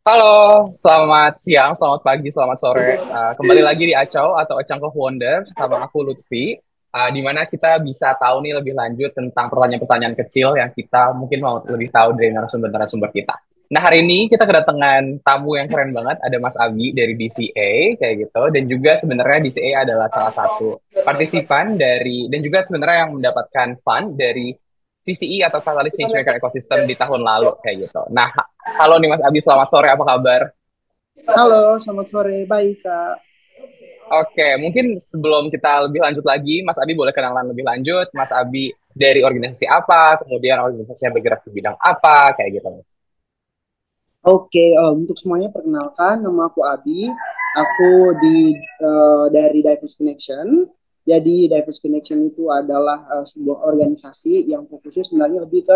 Halo, selamat siang, selamat pagi, selamat sore. Kembali lagi di Acau atau Acang of Wonder sama aku Lutfi, di mana kita bisa tahu nih lebih lanjut tentang pertanyaan-pertanyaan kecil yang kita mungkin mau lebih tahu dari narasumber-narasumber kita. Nah, hari ini kita kedatangan tamu yang keren banget, ada Mas Abi dari DCA, kayak gitu, dan juga sebenarnya DCA adalah salah satu partisipan dari, dan juga sebenarnya yang mendapatkan fund dari CCE atau Catalyst Changemaker Ecosystem di tahun lalu, kayak gitu. Nah, halo nih Mas Abi, selamat sore, apa kabar? Halo, selamat sore. Baik, Kak. Oke, mungkin sebelum kita lebih lanjut lagi, Mas Abi boleh kenalan lebih lanjut. Mas Abi dari organisasi apa, kemudian organisasinya bergerak di bidang apa, kayak gitu. Oke, untuk semuanya perkenalkan, nama aku Abi. Aku dari Diverse Connection. Jadi Diverse Connection itu adalah sebuah organisasi yang fokusnya sebenarnya lebih ke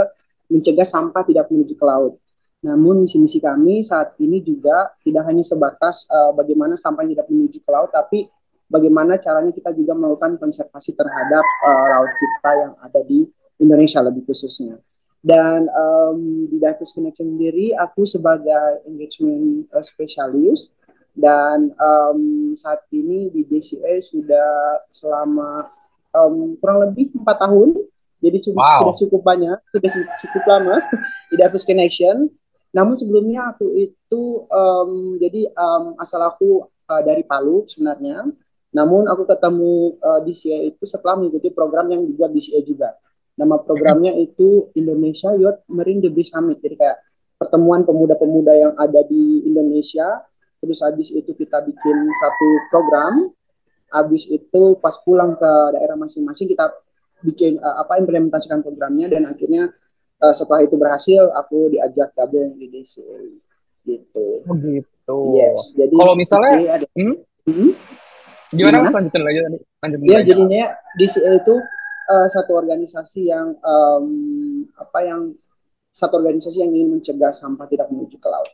mencegah sampah tidak menuju ke laut. Namun misi-misi kami saat ini juga tidak hanya sebatas bagaimana sampah tidak menuju ke laut, tapi bagaimana caranya kita juga melakukan konservasi terhadap laut kita yang ada di Indonesia lebih khususnya. Dan di Diverse Connection sendiri, aku sebagai engagement specialist dan saat ini di DCA sudah selama kurang lebih 4 tahun, jadi sudah Wow. cukup banyak, sudah cukup lama di Diverse Connection. Namun sebelumnya aku itu jadi asal aku dari Palu sebenarnya. Namun aku ketemu DCA itu setelah mengikuti program yang juga DCA juga. Nama programnya itu Indonesia Youth Marine Debris Summit. Jadi kayak pertemuan pemuda-pemuda yang ada di Indonesia. Terus habis itu kita bikin satu program. Habis itu pas pulang ke daerah masing-masing kita bikin implementasikan programnya dan akhirnya setelah itu berhasil aku diajak gabung di DCA gitu. Oh gitu. Yes, jadi Kalau misalnya, DCA ada. hmm, Hmm, gimana Mas? gimana? Lanjutin lagi tadi. Lanjutin Ya aja. jadinya DCA itu satu organisasi yang satu organisasi yang ingin mencegah sampah tidak menuju ke laut.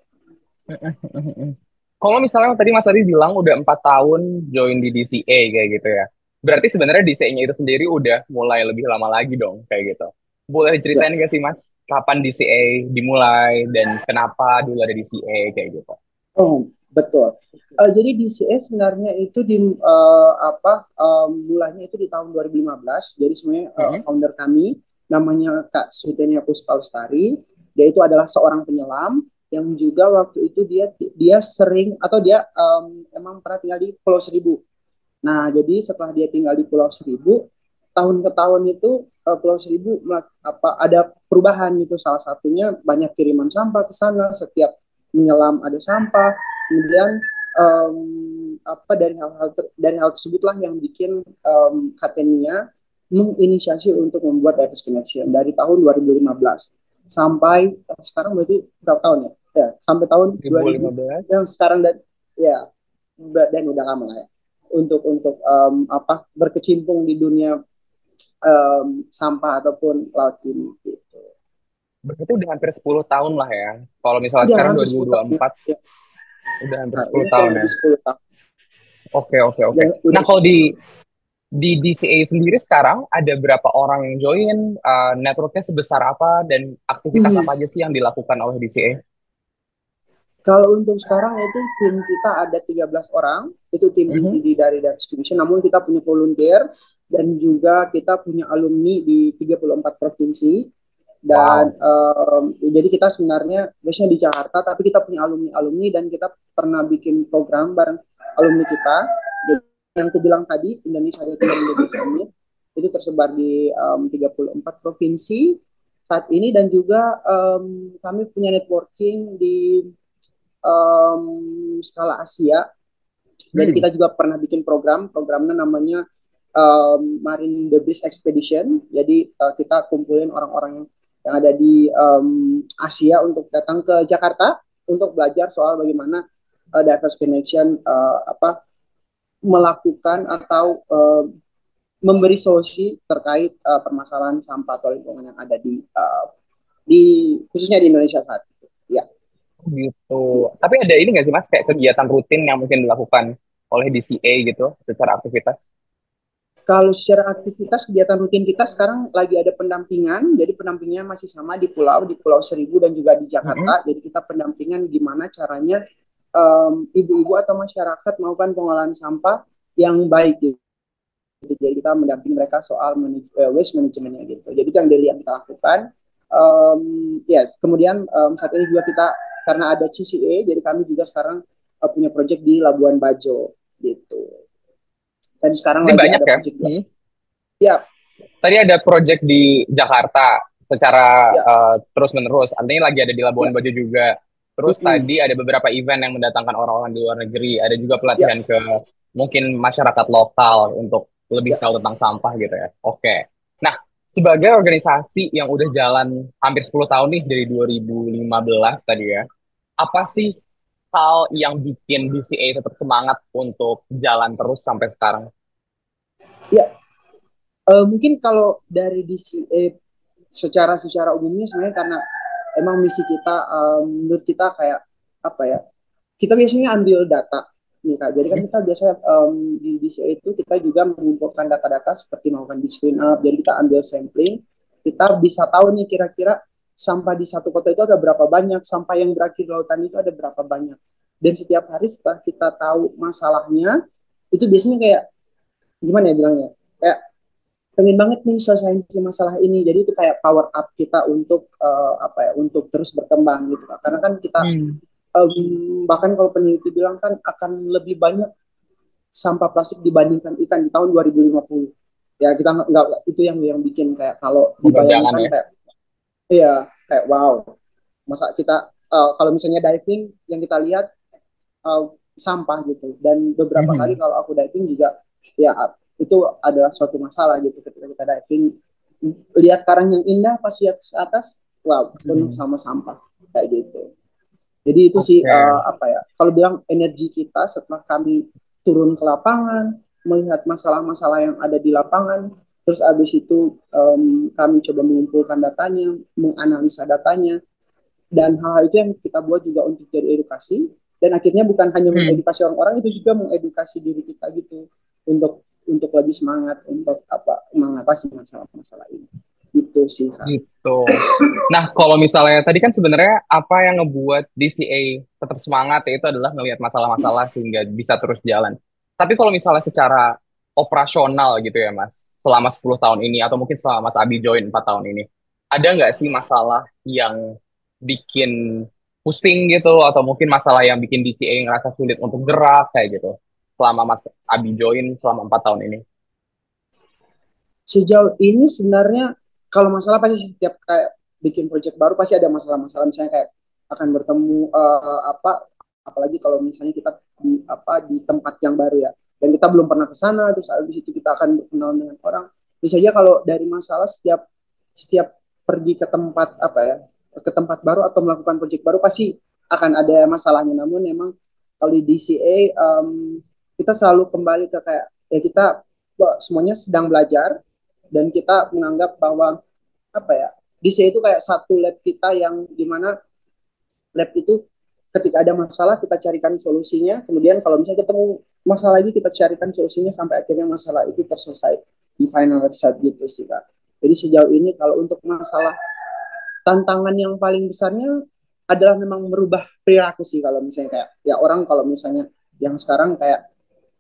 Kalau misalnya tadi Mas Abi bilang udah 4 tahun join di DCA kayak gitu ya. Berarti sebenarnya DCA-nya itu sendiri udah mulai lebih lama lagi dong, kayak gitu. Boleh Ya, ceritain nggak sih Mas, kapan DCA dimulai dan kenapa dulu ada DCA kayak gitu? oh betul. Jadi DCA sebenarnya itu mulanya itu di tahun 2015. Jadi sebenarnya founder kami namanya Kak Switenia Puspalustari. Dia itu adalah seorang penyelam yang juga waktu itu dia dia sering atau dia emang pernah tinggal di Pulau Seribu. Nah, jadi setelah dia tinggal di Pulau Seribu, tahun ke tahun itu Pulau Seribu ada perubahan gitu. Salah satunya banyak kiriman sampah ke sana, setiap menyelam ada sampah. Kemudian um, dari hal tersebutlah yang bikin Katenia menginisiasi untuk membuat Diverse Connection dari tahun 2015 sampai sekarang berarti berapa tahun ya? Ya, sampai tahun 2000 2015. yang sekarang dan ya dan udah lama lah ya untuk berkecimpung di dunia sampah ataupun laut ini gitu. Berarti udah hampir 10 tahun lah ya. Kalau misalnya Udah sekarang hampir 10 tahun ya. 2024, Ya. udah hampir Nah, 10 udah tahun kurang ya. lebih 10 tahun. Oke, oke, oke. Nah, Udah kalau 10 tahun. di DCA sendiri sekarang ada berapa orang yang join, networknya sebesar apa, dan aktivitas Hmm. apa aja sih yang dilakukan oleh DCA? Kalau untuk sekarang itu tim kita ada 13 orang, itu tim inti dari Distribution, namun kita punya volunteer dan juga kita punya alumni di 34 provinsi. Dan Wow. jadi kita sebenarnya biasanya di Jakarta, tapi kita punya alumni-alumni dan kita pernah bikin program bareng alumni kita. Jadi, yang aku bilang tadi, Indonesia Youth Leadership Summit, itu tersebar di 34 provinsi saat ini dan juga kami punya networking di skala Asia. Jadi Hmm. kita juga pernah bikin programnya namanya Marine Debris Expedition. Jadi kita kumpulin orang-orang yang ada di Asia untuk datang ke Jakarta untuk belajar soal bagaimana diverse connection melakukan atau memberi solusi terkait permasalahan sampah atau lingkungan yang ada di khususnya di Indonesia saat itu. Ya, Gitu. gitu. Tapi ada ini nggak sih Mas, kayak kegiatan rutin yang mungkin dilakukan oleh DCA gitu, secara aktivitas? Kalau secara aktivitas kegiatan rutin kita sekarang lagi ada pendampingan, jadi pendampingnya masih sama di Pulau Seribu dan juga di Jakarta. Mm-mm. Jadi kita pendampingan gimana caranya ibu-ibu atau masyarakat melakukan pengolahan sampah yang baik gitu. Jadi kita mendampingi mereka soal waste manajemennya gitu. Jadi itu yang kita lakukan. Yes, kemudian saat ini juga kita karena ada CCA, jadi kami juga sekarang punya project di Labuan Bajo gitu. Dan sekarang Ini lagi banyak ada ya. project di Hmm. ya, Tadi ada project di Jakarta secara ya, terus-menerus. Artinya lagi ada di Labuan ya, Bajo juga. Terus mm-mm, tadi ada beberapa event yang mendatangkan orang-orang di luar negeri. Ada juga ya, pelatihan ke mungkin masyarakat lokal untuk lebih ya, tahu tentang sampah gitu ya. Oke. Nah, sebagai organisasi yang udah jalan hampir 10 tahun nih dari 2015 tadi ya, apa sih hal yang bikin DCA tetap semangat untuk jalan terus sampai sekarang? ya. Mungkin kalau dari DCA secara secara umumnya sebenarnya karena emang misi kita menurut kita kayak apa ya, kita biasanya ambil data nih Kak. Jadi kan Hmm. kita biasanya di DCA itu kita juga mengumpulkan data-data seperti melakukan di screen up. Jadi kita ambil sampling, kita bisa tahu nih kira-kira sampah di satu kota itu ada berapa banyak, sampah yang berakhir di lautan itu ada berapa banyak. Dan setiap hari setelah kita tahu masalahnya, itu biasanya kayak gimana ya bilangnya? Kayak pengen banget nih selesaiin si masalah ini. Jadi itu kayak power up kita untuk apa ya, untuk terus berkembang gitu Kak. Karena kan kita Hmm. bahkan kalau peneliti bilang kan akan lebih banyak sampah plastik dibandingkan ikan di tahun 2050. Ya kita nggak itu yang bikin kayak kalau Kepanjangan dibayangkan ya. kayak iya kayak wow, masa kita kalau misalnya diving yang kita lihat uh, sampah gitu, dan beberapa kali Mhm. kalau aku diving juga ya itu adalah suatu masalah gitu ketika kita diving lihat karang yang indah pas lihat ke atas wow penuh Mhm. sama sampah kayak gitu. Jadi itu sih Oke. apa ya, kalau bilang energi kita setelah kami turun ke lapangan, melihat masalah-masalah yang ada di lapangan, terus abis itu kami coba mengumpulkan datanya, menganalisa datanya, dan hal-hal itu yang kita buat juga untuk jadi edukasi, dan akhirnya bukan hanya Hmm. mengedukasi orang-orang, itu juga mengedukasi diri kita gitu, untuk lebih semangat untuk apa mengatasi masalah-masalah ini. Itu sih Kak. Gitu. Nah, kalau misalnya tadi kan sebenarnya apa yang ngebuat DCA tetap semangat ya itu adalah ngelihat masalah-masalah sehingga bisa terus jalan. Tapi kalau misalnya secara operasional gitu ya, Mas, selama 10 tahun ini atau mungkin selama Mas Abi join 4 tahun ini, ada nggak sih masalah yang bikin pusing gitu atau mungkin masalah yang bikin DCA ngerasa sulit untuk gerak kayak gitu selama Mas Abi join selama 4 tahun ini? Sejauh ini sebenarnya kalau masalah pasti setiap kayak bikin project baru pasti ada masalah-masalah, misalnya kayak akan bertemu apa, apalagi kalau misalnya kita di apa di tempat yang baru ya, dan kita belum pernah ke sana, terus habis itu kita akan berkenalan dengan orang. Bisa aja kalau dari masalah setiap setiap pergi ke tempat apa ya, ke tempat baru atau melakukan project baru pasti akan ada masalahnya. Namun memang kalau di DCA kita selalu kembali ke kayak ya kita semuanya sedang belajar, dan kita menganggap bahwa apa ya, DC itu kayak satu lab kita yang dimana lab itu ketika ada masalah kita carikan solusinya, kemudian kalau misalnya ketemu masalah lagi kita carikan solusinya sampai akhirnya masalah itu terselesai di final result gitu sih Kak. Jadi sejauh ini kalau untuk masalah tantangan yang paling besarnya adalah memang merubah perilaku sih, kalau misalnya kayak ya orang kalau misalnya yang sekarang kayak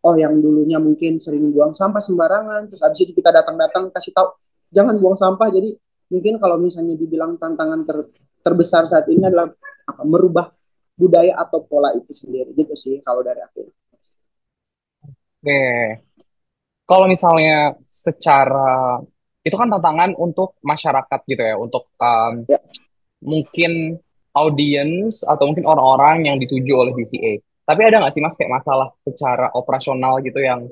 oh yang dulunya mungkin sering buang sampah sembarangan, terus abis itu kita datang-datang kasih tahu jangan buang sampah. Jadi mungkin kalau misalnya dibilang tantangan terbesar saat ini adalah apa, merubah budaya atau pola itu sendiri gitu sih kalau dari aku. Oke. Kalau misalnya secara itu kan tantangan untuk masyarakat gitu ya, untuk Ya, mungkin audiens atau mungkin orang-orang yang dituju oleh BCA. Tapi ada nggak sih Mas kayak masalah secara operasional gitu yang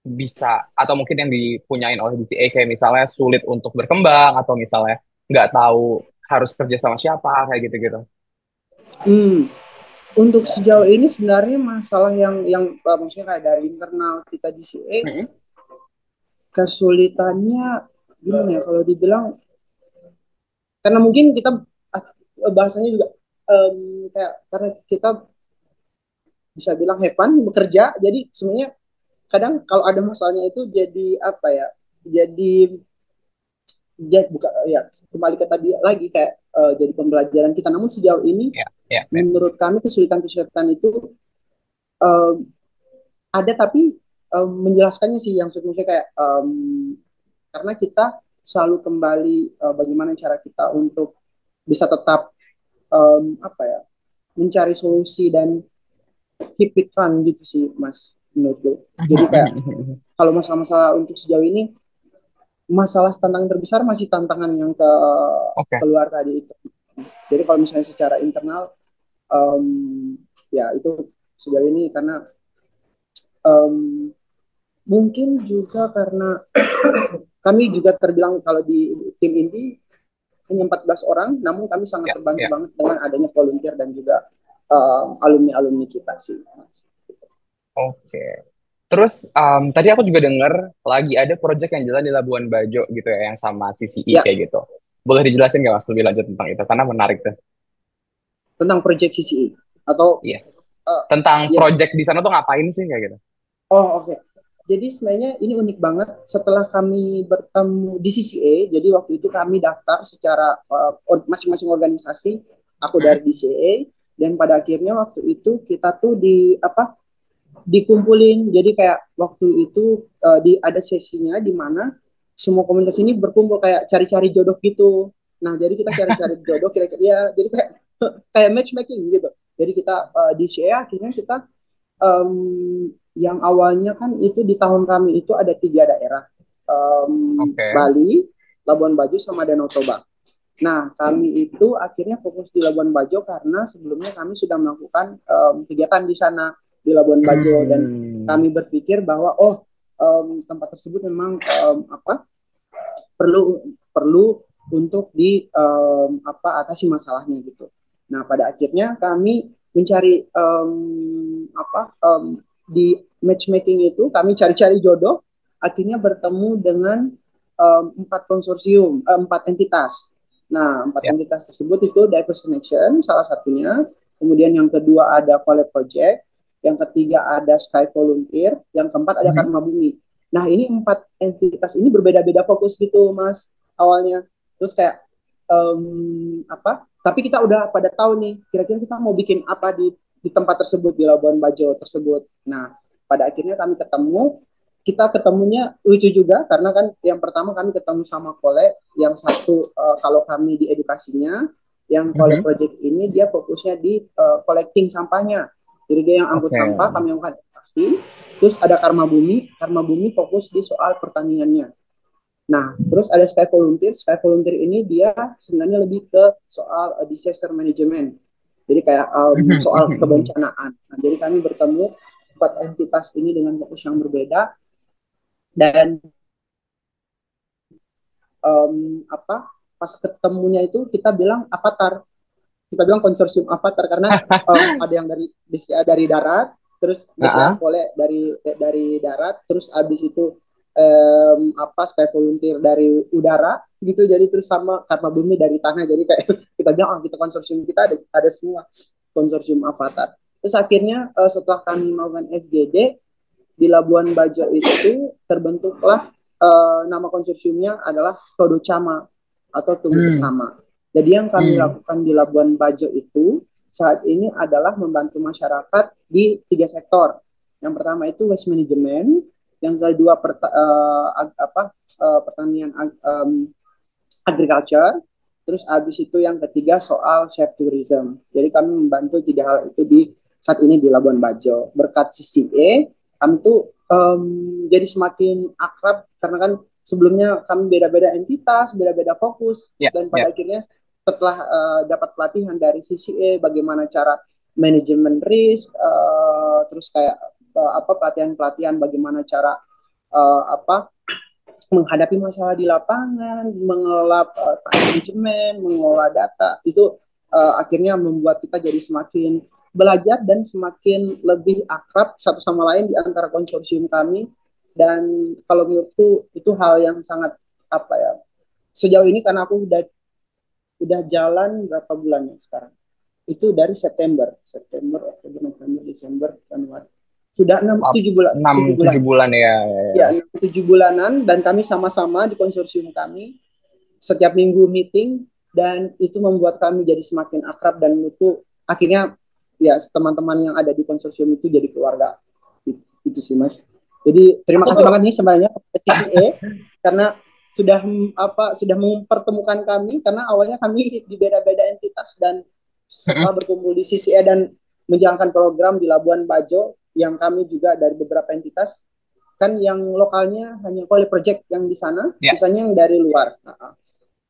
bisa atau mungkin yang dipunyain oleh BCA kayak misalnya sulit untuk berkembang atau misalnya nggak tahu harus kerja sama siapa kayak gitu-gitu. hmm, untuk sejauh ini sebenarnya masalah yang maksudnya kayak dari internal kita di CA, Mm-mm. kesulitannya gimana ya kalau dibilang, karena mungkin kita bahasanya juga kayak karena kita bisa bilang have fun bekerja, jadi sebenarnya kadang kalau ada masalahnya itu jadi apa ya, jadi bukan ya, kembali ke tadi lagi kayak jadi pembelajaran kita. Namun sejauh ini Ya, ya, ya. menurut kami kesulitan-kesulitan itu eh, ada, tapi menjelaskannya sih yang maksudnya kayak karena kita selalu kembali bagaimana cara kita untuk bisa tetap apa ya, mencari solusi dan keep it fun gitu sih Mas menurutku. Jadi kayak kalau masalah-masalah untuk sejauh ini, masalah tantangan terbesar masih tantangan yang Oke. keluar tadi itu. Jadi kalau misalnya secara internal, ya itu sejauh ini karena um, mungkin juga karena kami juga terbilang kalau di tim inti hanya 14 orang, namun kami sangat Ya, terbantu ya. banget dengan adanya volunteer dan juga alumni-alumni kita sih, Mas. Oke. Terus tadi aku juga dengar lagi ada project yang jalan di Labuan Bajo gitu ya, yang sama CCI Ya, kayak gitu. Boleh dijelasin nggak Mas lebih lanjut tentang itu? Karena menarik tuh. tentang project CCI atau Yes. uh, Tentang yes. project di sana tuh ngapain sih kayak gitu? Oh, oke. Jadi sebenarnya ini unik banget setelah kami bertemu di CCA. Jadi waktu itu kami daftar secara masing-masing organisasi. Aku Hmm? dari DCA, dan pada akhirnya waktu itu kita tuh di apa, dikumpulin. Jadi kayak waktu itu ada sesinya di mana semua komunitas ini berkumpul kayak cari-cari jodoh gitu. Nah, jadi kita cari-cari jodoh kira-kira ya. Jadi kayak kayak matchmaking gitu. Jadi kita di DCA akhirnya kita yang awalnya kan itu di tahun kami itu ada 3 daerah, Oke. Bali, Labuan Bajo, sama Danau Toba. Nah, kami itu akhirnya fokus di Labuan Bajo karena sebelumnya kami sudah melakukan kegiatan di sana di Labuan Bajo, dan Hmm. kami berpikir bahwa oh, tempat tersebut memang apa, perlu perlu untuk di apa, atasi masalahnya gitu. Nah, pada akhirnya kami mencari apa, di matchmaking itu kami cari-cari jodoh, akhirnya bertemu dengan 4 konsorsium, 4 entitas. Nah, empat Ya. entitas tersebut itu Diverse Connection salah satunya, kemudian yang kedua ada Collab Project, yang ketiga ada Sky Volunteer, yang keempat ada Mhm. Karma Bumi. Nah, ini 4 entitas ini berbeda-beda fokus gitu, Mas, awalnya. Terus kayak apa? Tapi kita udah pada tahu nih, kira-kira kita mau bikin apa di tempat tersebut, di Labuan Bajo tersebut. Nah, pada akhirnya kami ketemu, kita ketemunya lucu juga karena kan yang pertama kami ketemu sama Kole, yang satu kalau kami di edukasinya, yang Kole Mhm. Project ini dia fokusnya di collecting sampahnya. Jadi dia yang angkut Oke. sampah, kami yang edukasi. Terus ada Karma Bumi fokus di soal pertaniannya. Nah, terus ada Sky Volunteer. Sky Volunteer ini dia sebenarnya lebih ke soal disaster management. Jadi kayak Mhm, soal mhm, mhm. kebencanaan. Nah, jadi kami bertemu 4 entitas ini dengan fokus yang berbeda, dan apa, pas ketemunya itu kita bilang avatar, kita bilang konsorsium avatar karena ada yang dari DCA dari darat, terus DCA Ah, Pole dari darat, terus abis itu apa, Sky Volunteer dari udara gitu, jadi terus sama Karma Bumi dari tanah, jadi kayak kita bilang oh, kita konsorsium kita ada semua konsorsium avatar. Terus akhirnya setelah kami melakukan FGD di Labuan Bajo itu terbentuklah nama konsorsiumnya adalah Todo Cama atau Tumbuh hmm, Bersama. Jadi yang kami hmm. lakukan di Labuan Bajo itu saat ini adalah membantu masyarakat di 3 sektor. Yang pertama itu waste management, yang kedua pertanian, agriculture, terus habis itu yang ketiga soal chef tourism. Jadi kami membantu 3 hal itu di saat ini di Labuan Bajo. Berkat CCA, kami tuh jadi semakin akrab karena kan sebelumnya kami beda-beda entitas, beda-beda fokus, Ya, dan ya. pada akhirnya setelah dapat pelatihan dari CCA bagaimana cara manajemen risk, terus kayak apa, pelatihan-pelatihan bagaimana cara apa, menghadapi masalah di lapangan, mengelola manajemen, mengelola data, itu akhirnya membuat kita jadi semakin belajar dan semakin lebih akrab satu sama lain di antara konsorsium kami. Dan kalau menurutku itu hal yang sangat apa ya, sejauh ini karena aku udah jalan berapa bulannya sekarang, itu dari September, Oktober, November, Desember, Januari. sudah 6 7 bulan, enam 7 bulan. tujuh bulan ya, ya, ya. Ya, 6 7 bulanan, dan kami sama-sama di konsorsium kami setiap minggu meeting, dan itu membuat kami jadi semakin akrab, dan itu akhirnya ya teman-teman yang ada di konsorsium itu jadi keluarga. Itu sih Mas. Jadi terima Aku kasih tuh banget nih sebenarnya CCA karena sudah sudah mempertemukan kami, karena awalnya kami di beda-beda entitas, dan setelah berkumpul di CCA dan menjalankan program di Labuan Bajo yang kami juga dari beberapa entitas, kan yang lokalnya hanya Koli Project yang di sana, ya. sisanya yang dari luar.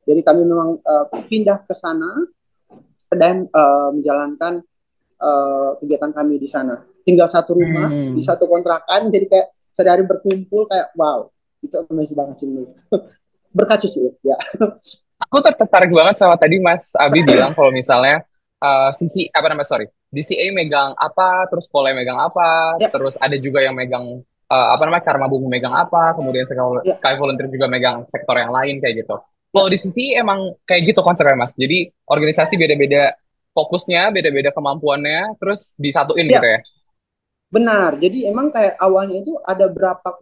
Jadi kami memang pindah ke sana dan menjalankan kegiatan kami di sana. Tinggal satu rumah di Hmm. satu kontrakan, jadi kayak sehari-hari berkumpul, kayak wow, itu amazing banget sih menurut. Berkaca sih ya. Aku tertarik banget sama tadi Mas Abi bilang kalau misalnya sisi apa namanya, sorry, DCA megang apa, terus Pole megang apa, Ya, terus ada juga yang megang apa namanya, Karma Bumi megang apa, kemudian ya, Sky Volunteer juga megang sektor yang lain kayak gitu. Kalau ya, di sisi emang kayak gitu konsepnya Mas. Jadi organisasi beda-beda fokusnya, beda-beda kemampuannya, terus disatuin gitu ya, ya. benar. Jadi emang kayak awalnya itu ada berapa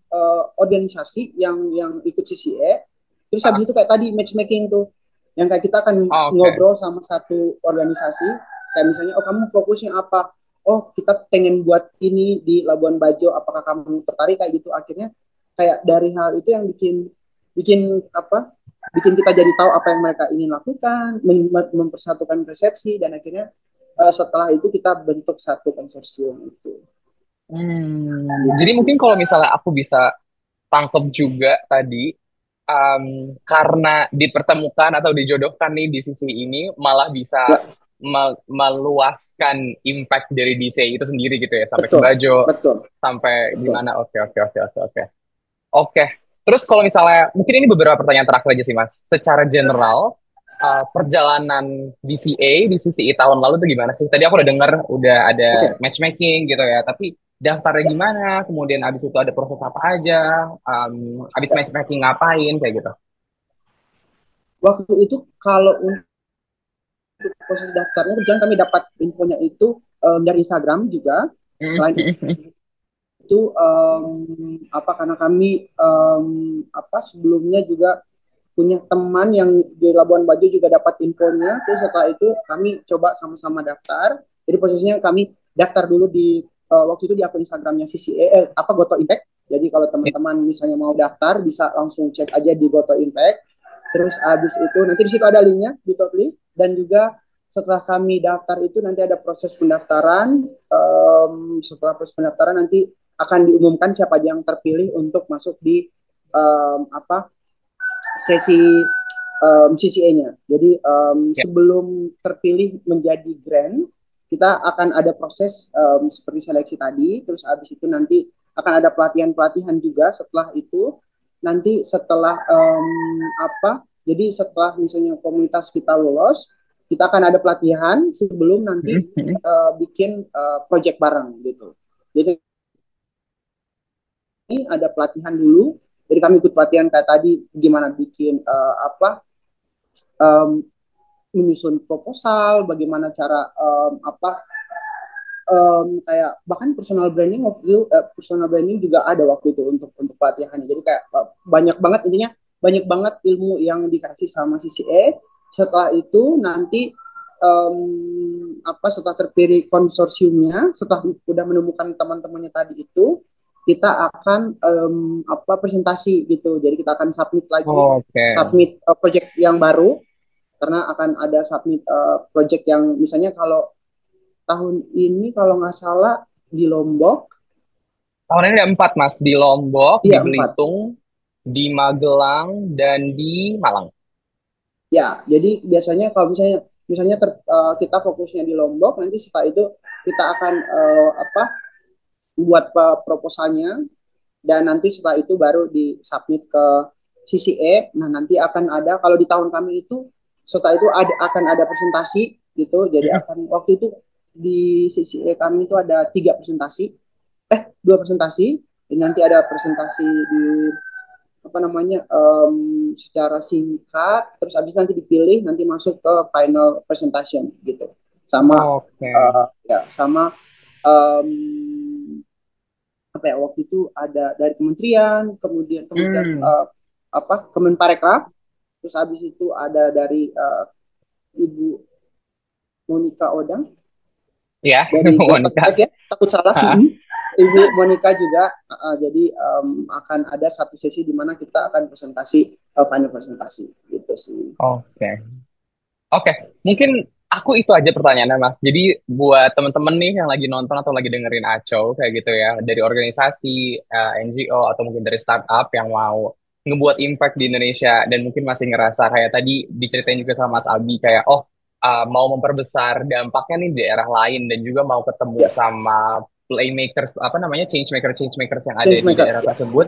organisasi yang ikut CCE, terus habis Ah, itu kayak tadi matchmaking tuh, yang kayak kita akan oh, oke. ngobrol sama satu organisasi, kayak misalnya, oh kamu fokusnya apa? Oh kita pengen buat ini di Labuan Bajo, apakah kamu tertarik, kayak gitu. Akhirnya kayak dari hal itu yang bikin bikin apa? Bikin kita jadi tahu apa yang mereka ingin lakukan, mempersatukan persepsi, dan akhirnya setelah itu kita bentuk satu konsorsium itu. Gitu Jadi sih. mungkin kalau misalnya aku bisa tangkep juga tadi, karena dipertemukan atau dijodohkan nih di sisi ini, malah bisa Ya, meluaskan impact dari DC itu sendiri gitu ya, sampai ke betul, Bajo, betul, sampai betul. gimana? Oke, oke, oke, oke, oke. Oke, terus kalau misalnya, mungkin ini beberapa pertanyaan terakhir aja sih Mas. Secara general, perjalanan DCA di CCI tahun lalu tuh gimana sih? Tadi aku udah dengar udah ada Oke, matchmaking gitu ya, tapi daftarnya ya, gimana? Kemudian abis itu ada proses apa aja? Abis ya. matchmaking ngapain kayak gitu? Waktu itu kalau untuk proses daftarnya, kebetulan kami dapat infonya itu dari Instagram juga. Selain itu apa, karena kami apa sebelumnya juga punya teman yang di Labuan Bajo juga dapat infonya. Terus setelah itu kami coba sama-sama daftar. Jadi posisinya kami daftar dulu di waktu itu di akun Instagramnya CCE, apa Goto Impact. Jadi kalau teman-teman misalnya mau daftar bisa langsung cek aja di Goto Impact. Terus habis itu nanti di situ ada linknya di Totally, dan juga setelah kami daftar itu nanti ada proses pendaftaran. Setelah proses pendaftaran nanti akan diumumkan siapa yang terpilih untuk masuk di apa sesi CCA-nya. Jadi Ya. sebelum terpilih menjadi grant, kita akan ada proses seperti seleksi tadi. Terus habis itu nanti akan ada pelatihan-pelatihan juga. Setelah itu nanti setelah apa? Jadi setelah misalnya komunitas kita lolos, kita akan ada pelatihan sebelum nanti bikin project bareng gitu. Jadi ini ada pelatihan dulu. Jadi kami ikut pelatihan kayak tadi, gimana bikin apa um, menyusun proposal, bagaimana cara apa kayak bahkan personal branding waktu itu, personal branding juga ada waktu itu untuk pelatihannya. Jadi kayak banyak banget, intinya banyak banget ilmu yang dikasih sama CCE. Setelah itu nanti apa setelah terpilih konsorsiumnya, setelah udah menemukan teman-temannya tadi itu, kita akan apa presentasi gitu. Jadi kita akan submit lagi, Oke. submit project yang baru, karena akan ada submit project yang misalnya kalau tahun ini kalau nggak salah di Lombok. Tahun ini ada 4 Mas, di Lombok, di Iya, 4. Belitung, di Magelang, dan di Malang. Ya, jadi biasanya kalau misalnya misalnya kita fokusnya di Lombok, nanti setelah itu kita akan apa buat proposalnya, dan nanti setelah itu baru disubmit ke CCE. Nah, nanti akan ada, kalau di tahun kami itu setelah itu akan ada presentasi gitu. Jadi akan waktu itu di CCE kami itu ada 3 presentasi, 2 presentasi. Dan nanti ada presentasi di apa namanya secara singkat, terus habis nanti dipilih, nanti masuk ke final presentation gitu, sama Oke. ya sama um, apa ya, waktu itu ada dari kementerian, kemudian kementerian Hmm, Kemenparekraf, terus habis itu ada dari Ibu Monica Odang ya, dari Kementek Monica. ya, takut salah. Hah? Ibu Monica juga, jadi akan ada satu sesi di mana kita akan presentasi, final presentasi gitu sih. Oke. Oke, mungkin aku itu aja pertanyaannya, Mas. Jadi buat temen-temen nih yang lagi nonton atau lagi dengerin Aco kayak gitu ya, dari organisasi, NGO atau mungkin dari startup yang mau ngebuat impact di Indonesia dan mungkin masih ngerasa kayak tadi diceritain juga sama Mas Abi kayak mau memperbesar dampaknya nih di daerah lain dan juga mau ketemu Ya, sama playmakers apa namanya change makers yang ada change di maker daerah ya. tersebut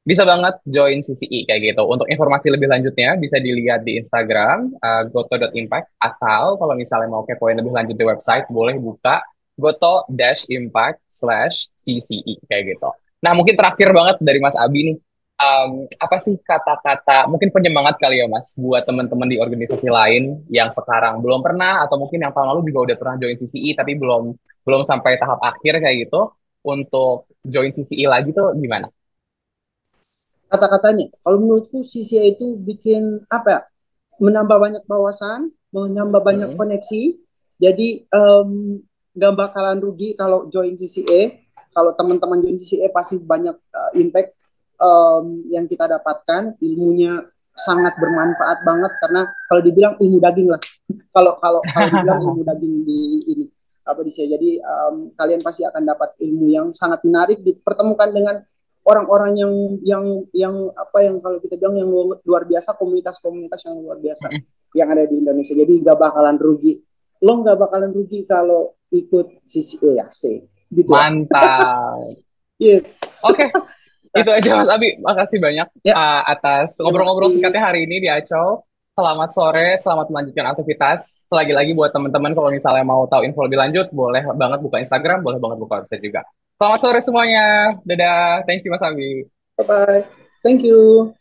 bisa banget join CCI kayak gitu. Untuk informasi lebih lanjutnya bisa dilihat di Instagram goto.impact atau kalau misalnya mau kepoin lebih lanjut di website boleh buka goto-impact/CCI kayak gitu. Nah, mungkin terakhir banget dari Mas Abi nih. Apa sih kata-kata mungkin penyemangat kali ya Mas buat teman-teman di organisasi lain yang sekarang belum pernah atau mungkin yang tahun lalu juga udah pernah join CCI tapi belum belum sampai tahap akhir kayak gitu untuk join CCI lagi tuh gimana? Kata-katanya, kalau menurutku CCA itu bikin apa ya, menambah banyak wawasan, menambah banyak Hmm. koneksi. Jadi nggak bakalan rugi kalau join CCA. Kalau teman-teman join CCA pasti banyak impact yang kita dapatkan. Ilmunya sangat bermanfaat banget karena kalau dibilang ilmu daging lah. Kalau dibilang ilmu daging di ini apa di sini. Jadi kalian pasti akan dapat ilmu yang sangat menarik dipertemukan dengan orang-orang yang apa yang kalau kita bilang yang luar biasa, komunitas-komunitas yang luar biasa yang ada di Indonesia. Jadi nggak bakalan rugi. Lo nggak bakalan rugi kalau ikut CCA ya, sih. Gitu lah. Mantap. Iya. Yeah. Oke, itu aja Mas Abi. Makasih banyak Ya, atas terima ngobrol-ngobrol kasih. singkatnya hari ini di Aco. Selamat sore, selamat melanjutkan aktivitas. Selagi-lagi buat teman-teman kalau misalnya mau tahu info lebih lanjut, boleh banget buka Instagram, boleh banget buka website juga. Selamat sore semuanya. Dadah. Thank you Mas Abi. Bye bye. Thank you.